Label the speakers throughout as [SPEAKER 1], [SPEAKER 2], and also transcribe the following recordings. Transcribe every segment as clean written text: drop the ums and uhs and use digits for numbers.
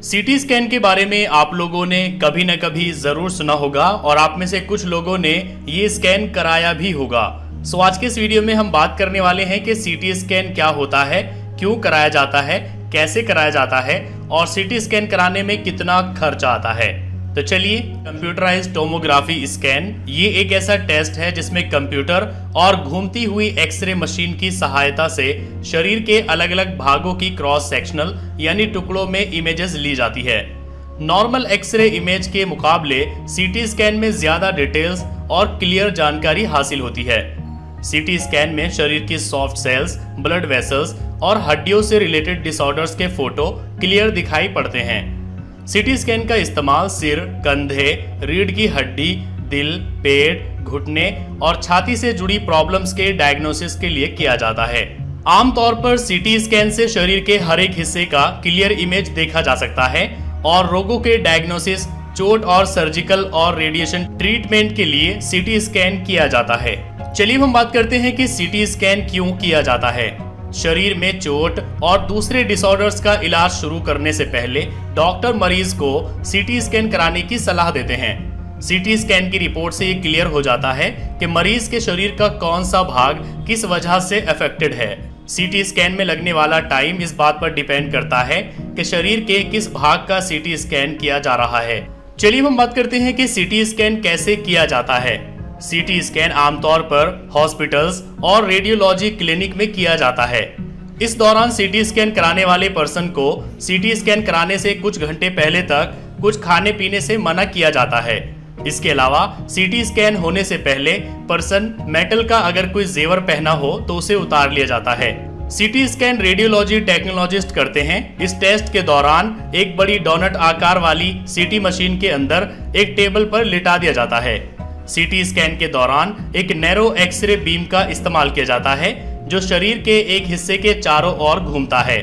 [SPEAKER 1] CT scan के बारे में आप लोगों ने कभी न कभी जरूर सुना होगा और आप में से कुछ लोगों ने ये स्कैन कराया भी होगा। सो आज के इस वीडियो में हम बात करने वाले हैं कि सीटी स्कैन क्या होता है, क्यों कराया जाता है, कैसे कराया जाता है और सीटी स्कैन कराने में कितना खर्च आता है। तो चलिए, कंप्यूटराइज्ड टोमोग्राफी स्कैन ये एक ऐसा टेस्ट है जिसमें कंप्यूटर और घूमती हुई एक्सरे मशीन की सहायता से शरीर के अलग अलग भागों की क्रॉस सेक्शनल यानी टुकड़ों में इमेजेस ली जाती है। नॉर्मल एक्सरे इमेज के मुकाबले सीटी स्कैन में ज्यादा डिटेल्स और क्लियर जानकारी हासिल होती है। सीटी स्कैन में शरीर की सॉफ्ट सेल्स, ब्लड वेसल्स और हड्डियों से रिलेटेड डिसऑर्डर्स के फोटो क्लियर दिखाई पड़ते हैं। सीटी स्कैन का इस्तेमाल सिर, कंधे, रीढ़ की हड्डी, दिल, पेट, घुटने और छाती से जुड़ी प्रॉब्लम्स के डायग्नोसिस के लिए किया जाता है। आमतौर पर सीटी स्कैन से शरीर के हर एक हिस्से का क्लियर इमेज देखा जा सकता है और रोगों के डायग्नोसिस, चोट और सर्जिकल और रेडिएशन ट्रीटमेंट के लिए सीटी स्कैन किया जाता है। चलिए हम बात करते हैं कि सीटी स्कैन क्यों किया जाता है। शरीर में चोट और दूसरे डिसऑर्डर्स का इलाज शुरू करने से पहले डॉक्टर मरीज को सीटी स्कैन कराने की सलाह देते हैं। सीटी स्कैन की रिपोर्ट से ये क्लियर हो जाता है कि मरीज के शरीर का कौन सा भाग किस वजह से अफेक्टेड है। सीटी स्कैन में लगने वाला टाइम इस बात पर डिपेंड करता है कि शरीर के किस भाग का सीटी स्कैन किया जा रहा है। चलिए हम बात करते हैं कि सीटी स्कैन कैसे किया जाता है। सीटी स्कैन आमतौर पर हॉस्पिटल्स और रेडियोलॉजी क्लिनिक में किया जाता है। इस दौरान सीटी स्कैन कराने वाले पर्सन को सीटी स्कैन कराने से कुछ घंटे पहले तक कुछ खाने पीने से मना किया जाता है। इसके अलावा सीटी स्कैन होने से पहले पर्सन मेटल का अगर कोई जेवर पहना हो तो उसे उतार लिया जाता है। सीटी स्कैन रेडियोलॉजी टेक्नोलॉजिस्ट करते हैं। इस टेस्ट के दौरान एक बड़ी डोनट आकार वाली सीटी मशीन के अंदर एक टेबल पर लिटा दिया जाता है। सीटी स्कैन के दौरान एक नैरो एक्सरे बीम का इस्तेमाल किया जाता है जो शरीर के एक हिस्से के चारों ओर घूमता है।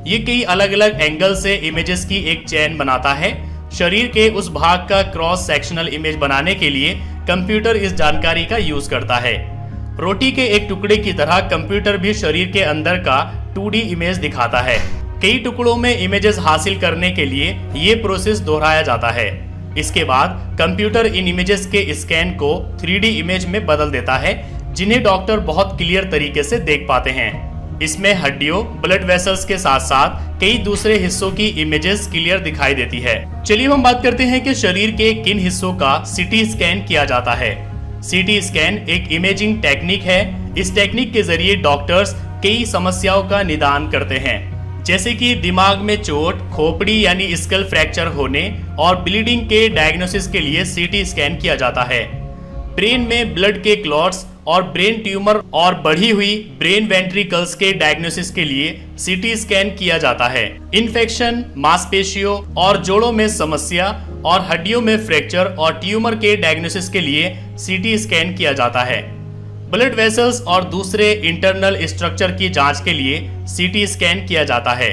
[SPEAKER 1] ये कई अलग अलग एंगल से इमेजेस की एक चेन बनाता है। शरीर के उस भाग का क्रॉस सेक्शनल इमेज बनाने के लिए कंप्यूटर इस जानकारी का यूज करता है। रोटी के एक टुकड़े की तरह कंप्यूटर भी शरीर के अंदर का 2D इमेज दिखाता है। कई टुकड़ों में इमेजेस हासिल करने के लिए ये प्रोसेस दोहराया जाता है। इसके बाद कंप्यूटर इन इमेजेस के स्कैन को 3D इमेज में बदल देता है जिन्हें डॉक्टर बहुत क्लियर तरीके से देख पाते हैं। इसमें हड्डियों, ब्लड वेसल्स के साथ साथ कई दूसरे हिस्सों की इमेजेस क्लियर दिखाई देती है। चलिए हम बात करते हैं कि शरीर के किन हिस्सों का सीटी स्कैन किया जाता है। सीटी स्कैन एक इमेजिंग टेक्निक है। इस टेक्निक के जरिए डॉक्टर्स कई समस्याओं का निदान करते हैं, जैसे कि दिमाग में चोट, खोपड़ी यानी स्कल फ्रैक्चर होने और ब्लीडिंग के डायग्नोसिस के लिए सीटी स्कैन किया जाता है। ब्रेन में ब्लड के क्लॉट्स और ब्रेन ट्यूमर और बढ़ी हुई ब्रेन वेंट्रिकल्स के डायग्नोसिस के लिए सीटी स्कैन किया जाता है। इन्फेक्शन, मांसपेशियों और जोड़ों में समस्या और हड्डियों में फ्रैक्चर और ट्यूमर के डायग्नोसिस के लिए सीटी स्कैन किया जाता है। ब्लड वेसल्स और दूसरे इंटरनल स्ट्रक्चर की जांच के लिए सीटी स्कैन किया जाता है।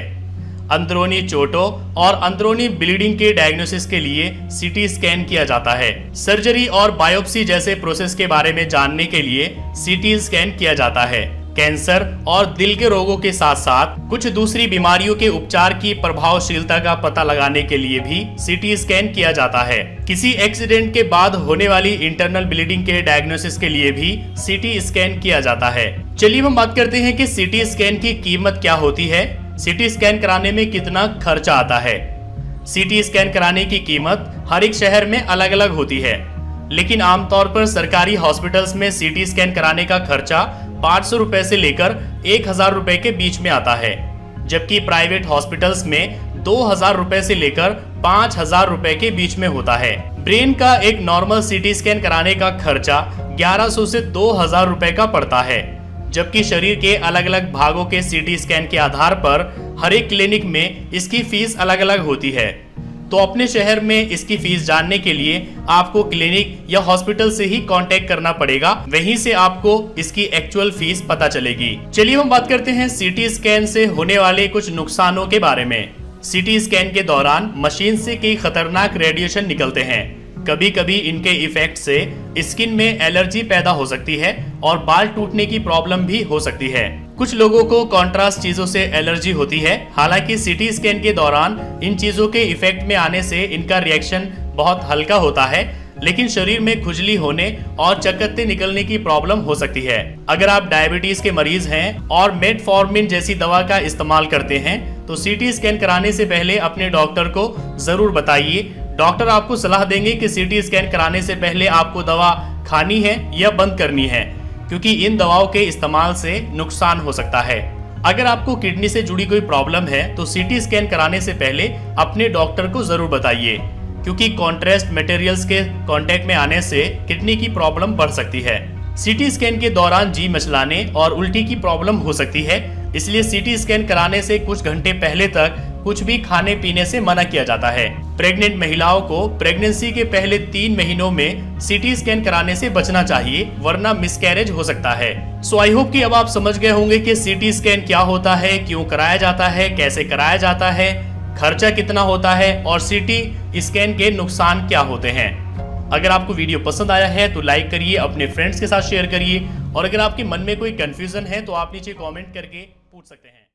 [SPEAKER 1] अंदरूनी चोटों और अंदरूनी ब्लीडिंग के डायग्नोसिस के लिए सीटी स्कैन किया जाता है। सर्जरी और बायोप्सी जैसे प्रोसेस के बारे में जानने के लिए सीटी स्कैन किया जाता है। कैंसर और दिल के रोगों के साथ साथ कुछ दूसरी बीमारियों के उपचार की प्रभावशीलता का पता लगाने के लिए भी सीटी स्कैन किया जाता है। किसी एक्सीडेंट के बाद होने वाली इंटरनल ब्लीडिंग के डायग्नोसिस के लिए भी सीटी स्कैन किया जाता है। चलिए हम बात करते हैं कि सीटी स्कैन की कीमत क्या होती है। सीटी स्कैन कराने में कितना खर्चा आता है। सीटी स्कैन कराने की कीमत हर एक शहर में अलग अलग होती है, लेकिन आमतौर पर सरकारी हॉस्पिटल्स में सीटी स्कैन कराने का खर्चा 500 रुपए से लेकर 1000 रुपए के बीच में आता है, जबकि प्राइवेट हॉस्पिटल्स में 2000 रुपए से लेकर 5000 रुपए के बीच में होता है। ब्रेन का एक नॉर्मल सीटी स्कैन कराने का खर्चा 1100 से 2000 रुपए का पड़ता है, जबकि शरीर के अलग अलग भागों के सीटी स्कैन के आधार पर हर एक क्लिनिक में इसकी फीस अलग अलग होती है। तो अपने शहर में इसकी फीस जानने के लिए आपको क्लिनिक या हॉस्पिटल से ही कांटेक्ट करना पड़ेगा, वहीं से आपको इसकी एक्चुअल फीस पता चलेगी। चलिए हम बात करते हैं सीटी स्कैन से होने वाले कुछ नुकसानों के बारे में। सीटी स्कैन के दौरान मशीन से कई खतरनाक रेडिएशन निकलते हैं। कभी कभी इनके इफेक्ट से स्किन में एलर्जी पैदा हो सकती है और बाल टूटने की प्रॉब्लम भी हो सकती है। कुछ लोगों को कॉन्ट्रास्ट चीजों से एलर्जी होती है। हालांकि सीटी स्कैन के दौरान इन चीजों के इफेक्ट में आने से इनका रिएक्शन बहुत हल्का होता है, लेकिन शरीर में खुजली होने और चकत्ते निकलने की प्रॉब्लम हो सकती है। अगर आप डायबिटीज के मरीज हैं और मेटफॉर्मिन जैसी दवा का इस्तेमाल करते हैं तो सीटी स्कैन कराने से पहले अपने डॉक्टर को जरूर बताइए। डॉक्टर आपको सलाह देंगे कि सीटी स्कैन कराने से पहले आपको दवा खानी है या बंद करनी है, क्योंकि इन दवाओं के इस्तेमाल से नुकसान हो सकता है। अगर आपको किडनी से जुड़ी कोई प्रॉब्लम है तो सीटी स्कैन कराने से पहले अपने डॉक्टर को जरूर बताइए, क्योंकि कॉन्ट्रास्ट मटेरियल्स के कांटेक्ट में आने से किडनी की प्रॉब्लम बढ़ सकती है। सीटी स्कैन के दौरान जी मचलाने और उल्टी की प्रॉब्लम हो सकती है, इसलिए सीटी स्कैन कराने से कुछ घंटे पहले तक कुछ भी खाने पीने से मना किया जाता है। प्रेग्नेंट महिलाओं को प्रेगनेंसी के पहले 3 महीनों में सीटी स्कैन कराने से बचना चाहिए, वरना मिसकैरेज हो सकता है। सो आई होप कि अब आप समझ गए होंगे कि सीटी स्कैन क्या होता है, क्यों कराया जाता है, कैसे कराया जाता है, खर्चा कितना होता है और सीटी स्कैन के नुकसान क्या होते हैं। अगर आपको वीडियो पसंद आया है तो लाइक करिए, अपने फ्रेंड्स के साथ शेयर करिए, और अगर आपके मन में कोई कंफ्यूजन है तो आप नीचे कमेंट करके पूछ सकते हैं।